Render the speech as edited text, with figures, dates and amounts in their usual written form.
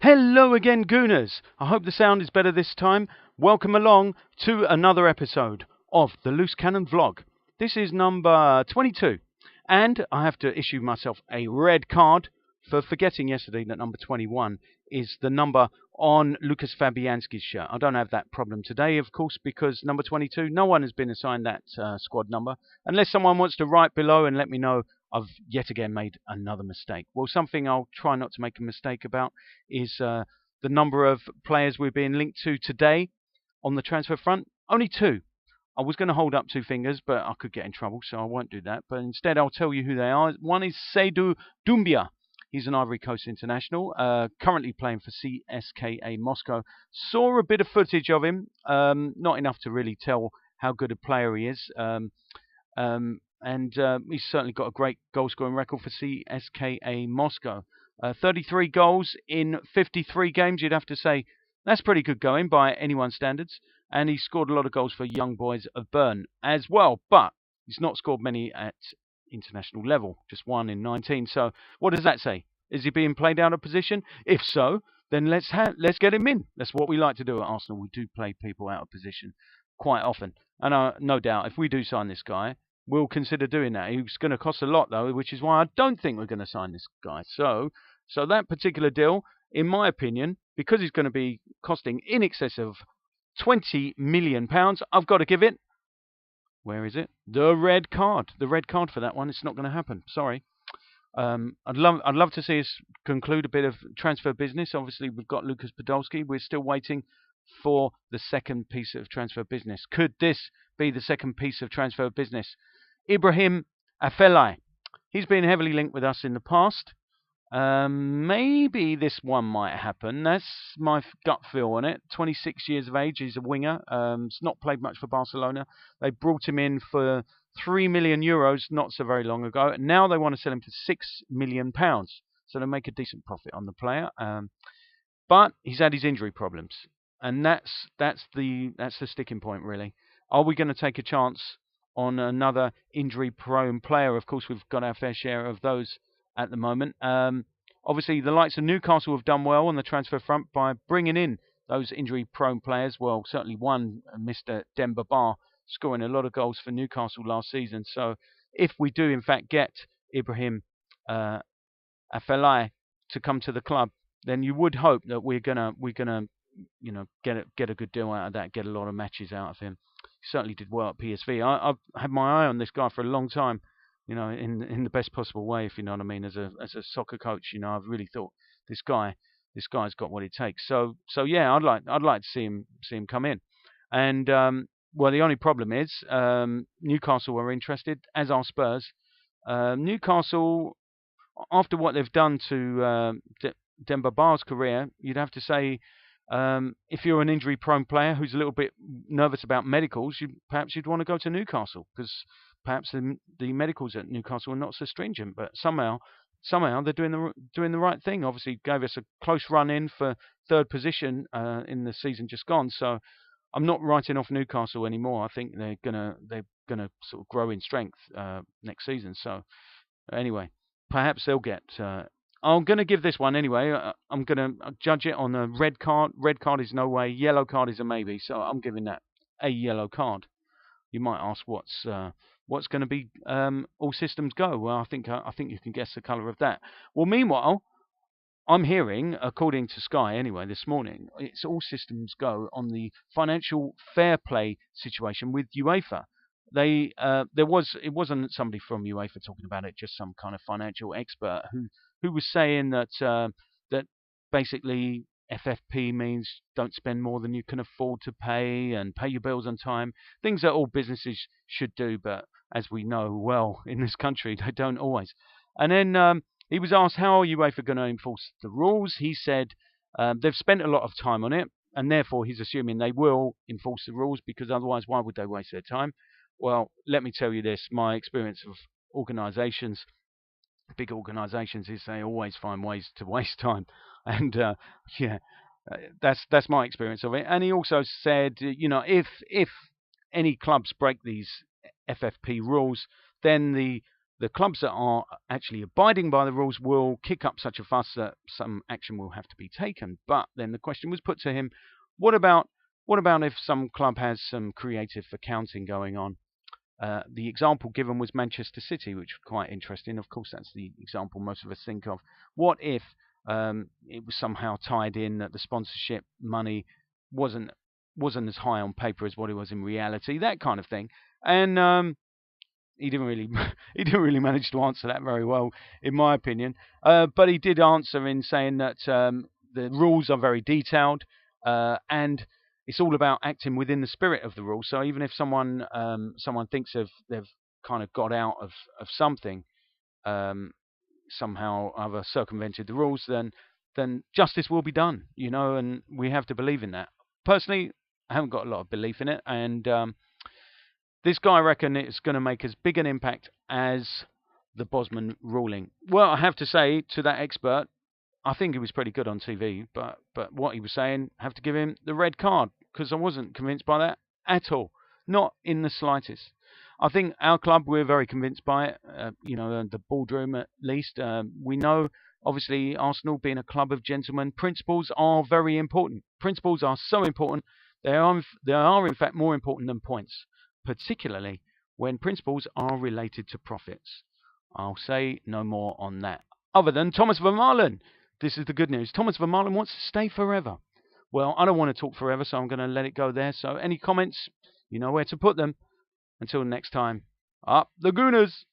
Hello again, Gooners. I hope the sound is better this time. Welcome along to another episode of the Loose Cannon Vlog. This is number 22, and I have to issue myself a red card for forgetting yesterday that number 21 is the number on Lucas Fabianski's shirt. I don't have that problem today, of course, because number 22, no one has been assigned that squad number, unless someone wants to write below and let me know I've yet again made another mistake. Well, something I'll try not to make a mistake about is the number of players we're being linked to today on the transfer front. Only two. I was going to hold up two fingers, but I could get in trouble, so I won't do that. But instead, I'll tell you who they are. One is Seydou Doumbia. He's an Ivory Coast international, currently playing for CSKA Moscow. Saw a bit of footage of him, not enough to really tell how good a player he is. And he's certainly got a great goal-scoring record for CSKA Moscow. 33 goals in 53 games, you'd have to say. That's pretty good going by anyone's standards. And he scored a lot of goals for Young Boys of Bern as well. But he's not scored many at international level, just one in 19. So what does that say? Is he being played out of position? If so, then let's get him in. That's what we like to do at Arsenal. We do play people out of position quite often. And no doubt, if we do sign this guy, we'll consider doing that. He's going to cost a lot, though, which is why I don't think we're going to sign this guy. So that particular deal, in my opinion, because he's going to be costing in excess of £20 million, I've got to give it, where is it? The red card. The red card for that one. It's not going to happen. Sorry. I'd love to see us conclude a bit of transfer business. Obviously, we've got Lucas Podolski. We're still waiting for the second piece of transfer business. Could this be the second piece of transfer business? Ibrahim Afellay. He's been heavily linked with us in the past. Maybe this one might happen. That's my gut feel on it. 26 years of age. He's a winger. He's not played much for Barcelona. They brought him in for €3 million not so very long ago. Now they want to sell him for £6 million. So they make a decent profit on the player. But he's had his injury problems. And that's the sticking point, really. Are we going to take a chance on another injury-prone player? Of course, we've got our fair share of those at the moment. Obviously, the likes of Newcastle have done well on the transfer front by bringing in those injury-prone players. Well, certainly one, Mr. Doumbia, scoring a lot of goals for Newcastle last season. So if we do, in fact, get Ibrahim Afellay to come to the club, then you would hope that we're gonna get a good deal out of that, get a lot of matches out of him. He certainly did well at PSV. I've had my eye on this guy for a long time, in the best possible way, if you know what I mean. As a soccer coach, I've really thought this guy's got what it takes. So yeah, I'd like to see him come in. And well, the only problem is Newcastle are interested, as are Spurs. Newcastle, after what they've done to Doumbia career, you'd have to say, if you're an injury-prone player who's a little bit nervous about medicals, perhaps you'd want to go to Newcastle, because perhaps the medicals at Newcastle are not so stringent. But somehow they're doing the right thing. Obviously, gave us a close run in for third position in the season just gone. So I'm not writing off Newcastle anymore. I think they're gonna sort of grow in strength next season. So anyway, perhaps they'll get. I'm going to give this one anyway. I'm going to judge it on a red card. Red card is no way. Yellow card is a maybe. So I'm giving that a yellow card. You might ask what's going to be all systems go. Well, I think you can guess the colour of that. Well, meanwhile, I'm hearing, according to Sky anyway, this morning, it's all systems go on the financial fair play situation with UEFA. It wasn't somebody from UEFA talking about it, just some kind of financial expert who was saying that that basically FFP means don't spend more than you can afford to pay and pay your bills on time. Things that all businesses should do, but as we know well in this country, they don't always. And then he was asked, how are UEFA going to enforce the rules? He said they've spent a lot of time on it, and therefore he's assuming they will enforce the rules, because otherwise why would they waste their time? Well, let me tell you this. My experience of organisations, big organisations, is they always find ways to waste time. And yeah, that's my experience of it. And he also said, if any clubs break these FFP rules, then the the clubs that are actually abiding by the rules will kick up such a fuss that some action will have to be taken. But then the question was put to him, what about if some club has some creative accounting going on? The example given was Manchester City, which was quite interesting. Of course, that's the example most of us think of. What if it was somehow tied in that the sponsorship money wasn't as high on paper as what it was in reality? That kind of thing. And he didn't really manage to answer that very well, in my opinion. But he did answer in saying that the rules are very detailed, and it's all about acting within the spirit of the rules. So even if someone thinks they've kind of got out of something, somehow other circumvented the rules, then justice will be done, and we have to believe in that. Personally, I haven't got a lot of belief in it, and this guy, I reckon, it's going to make as big an impact as the Bosman ruling. Well, I have to say, to that expert, I think he was pretty good on TV, but what he was saying, I have to give him the red card, because I wasn't convinced by that at all. Not in the slightest. I think our club, we're very convinced by it, the boardroom at least. We know, obviously, Arsenal being a club of gentlemen, principles are very important. Principles are so important, they are in fact more important than points, particularly when principles are related to profits. I'll say no more on that. Other than Thomas Vermaelen. This is the good news. Thomas Vermaelen wants to stay forever. Well, I don't want to talk forever, so I'm going to let it go there. So any comments, you know where to put them. Until next time, up the Gooners!